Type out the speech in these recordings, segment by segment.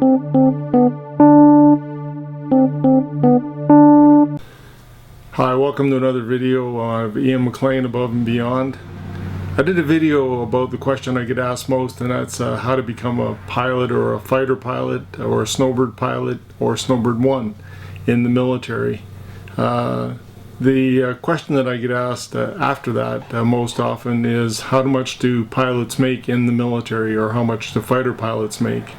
Hi, welcome to another video of Ian McLean Above and Beyond. I did a video about the question I get asked most, and that's how to become a pilot or a fighter pilot or a Snowbird pilot or Snowbird 1 in the military. The question that I get asked after that most often is how much do pilots make in the military, or how much do fighter pilots make?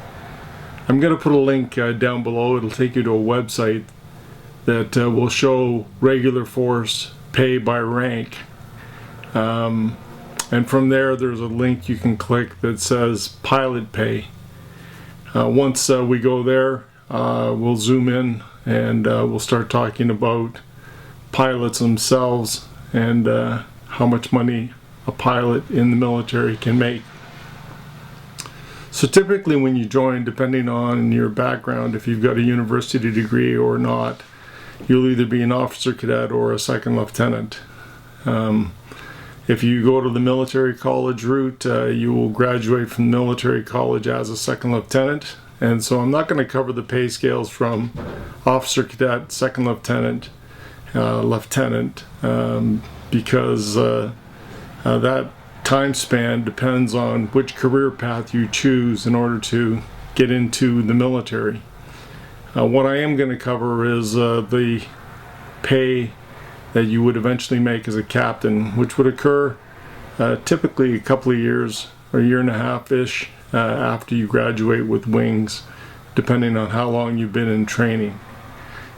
I'm going to put a link down below. It'll take you to a website that will show regular force pay by rank. And from there's a link you can click that says pilot pay. Once we go there, we'll zoom in and we'll start talking about pilots themselves and how much money a pilot in the military can make. So typically when you join, depending on your background, if you've got a university degree or not, you'll either be an officer cadet or a second lieutenant. If you go to the military college route, you will graduate from military college as a second lieutenant. And so I'm not going to cover the pay scales from officer cadet, second lieutenant, lieutenant, because that time span depends on which career path you choose in order to get into the military. What I am going to cover is the pay that you would eventually make as a captain, which would occur typically a couple of years or a year and a half-ish after you graduate with wings, depending on how long you've been in training.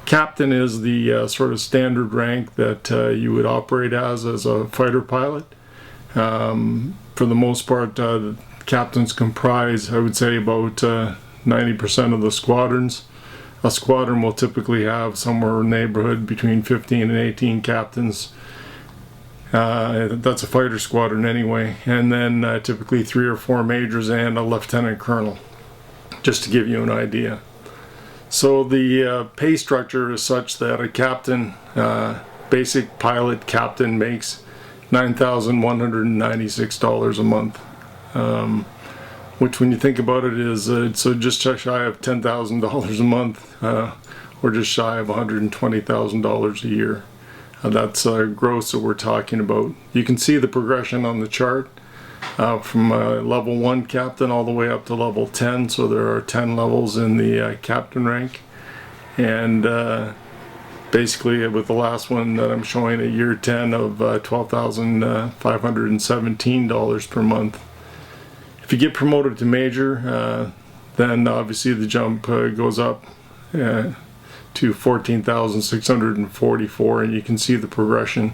Captain is the sort of standard rank that you would operate as a fighter pilot. For the most part, captains comprise, I would say, about 90% of the squadrons. A squadron will typically have somewhere in the neighborhood between 15 and 18 captains. That's a fighter squadron anyway. And then typically 3 or 4 majors and a lieutenant colonel, just to give you an idea. So the pay structure is such that a captain, basic pilot captain, makes $9,196 a month. Which, when you think about it, is so just shy of $10,000 a month, or just shy of $120,000 a year. That's gross that we're talking about. You can see the progression on the chart from level 1 captain all the way up to level 10. So there are 10 levels in the captain rank, and basically with the last one that I'm showing at year 10 of $12,517 per month. If you get promoted to major, then obviously the jump goes up to $14,644, and you can see the progression.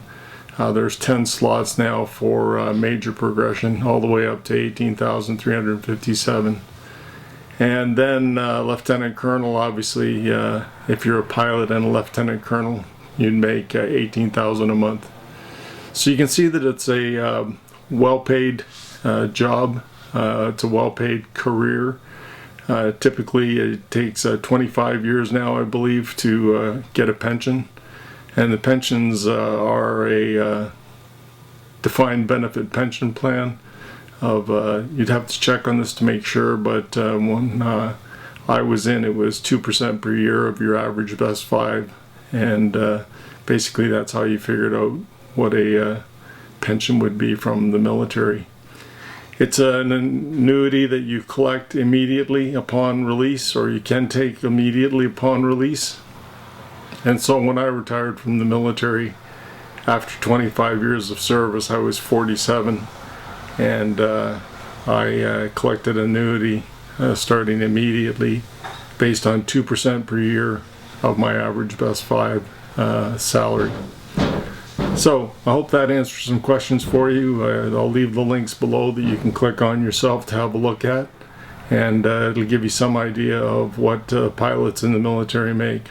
There's 10 slots now for major progression, all the way up to $18,357. And then lieutenant colonel, obviously, if you're a pilot and a lieutenant colonel, you'd make $18,000 a month. So you can see that it's a well-paid job. It's a well-paid career. Typically it takes 25 years now, I believe, to get a pension. And the pensions are a defined benefit pension plan. You'd have to check on this to make sure, but when I was in, it was 2% per year of your average best 5. And basically that's how you figured out what a pension would be from the military. It's an annuity that you collect immediately upon release, or you can take immediately upon release. And so when I retired from the military after 25 years of service, I was 47, and I collected annuity starting immediately based on 2% per year of my average best 5 salary. So I hope that answers some questions for you. I'll leave the links below that you can click on yourself to have a look at, and it'll give you some idea of what pilots in the military make.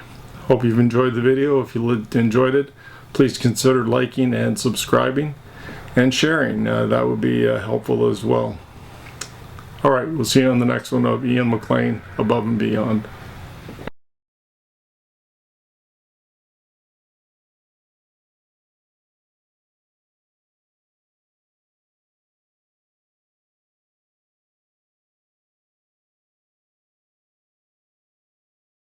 Hope you've enjoyed the video. If you enjoyed it, please consider liking and subscribing and sharing. That would be helpful as well. Alright, we'll see you on the next one of Ian McLean Above and Beyond.